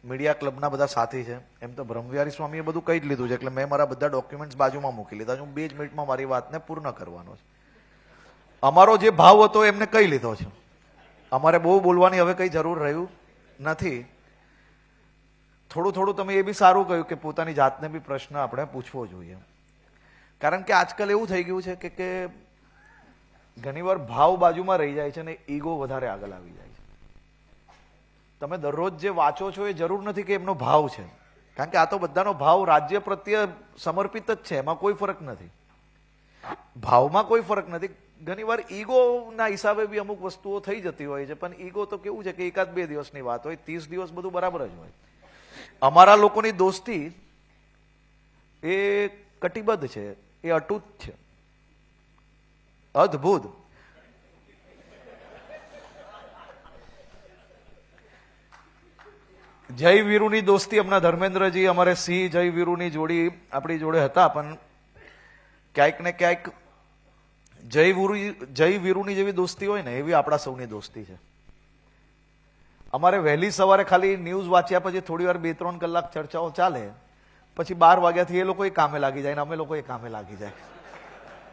Media ક્લબના બધા સાથી છે. એમ તો બ્રહ્મવિહારી સ્વામીએ બધું કહી જ લીધું છે, એટલે મેં મારા બધા ડોક્યુમેન્ટ્સ બાજુમાં મૂકી લીધા. હું 2 જ મિનિટમાં મારી વાતને પૂર્ણ કરવાનો છે. અમારો જે ભાવ હતો એમને કહી લીધો છે. અમારે બહુ બોલવાની હવે કઈ જરૂર રહ્યું નથી. થોડું થોડું તમે એ બી સારું કહ્યું કે પોતાની જાતને બી પ્રશ્ન આપણે પૂછવો જોઈએ. કારણ કે આજકાલ એવું થઈ ગયું છે કે ઘણીવાર ભાવ બાજુમાં રહી જાય છે ને ઈગો વધારે આગળ આવી જાય છે. તમે દરરોજ જે વાંચો છો એ જરૂર નથી કે એમનો ભાવ છે, કારણ કે આ તો બધાનો ભાવ રાજ્ય પ્રત્યે સમર્પિત જ છે, એમાં કોઈ ફરક નથી. ભાવમાં કોઈ ફરક નથી. ઘણીવાર ઈગોના હિસાબે બી અમુક વસ્તુઓ થઈ જતી હોય છે, પણ ઈગો તો કેવું છે કે 1-2 દિવસની વાત હોય, 30 દિવસ બધું બરાબર જ હોય. અમારા લોકોની દોસ્તી એ કટિબદ્ધ છે, એ અતૂટ છે, અદ્ભુત. જય વીરુની દોસ્તી હમણાં ધર્મેન્દ્રજી અમારે સિંહ જય વીરુની જોડી આપણી જોડે હતા, પણ ક્યાંક ને ક્યાંક જય વીરુની જેવી દોસ્તી હોય ને એવી આપણા સૌની દોસ્તી છે. અમારે વહેલી સવારે ખાલી ન્યૂઝ વાંચ્યા પછી થોડી વાર 2-3 કલાક ચર્ચાઓ ચાલે, પછી 12 વાગ્યાથી એ લોકો કામે લાગી જાય ને અમે લોકો કામે લાગી જાય.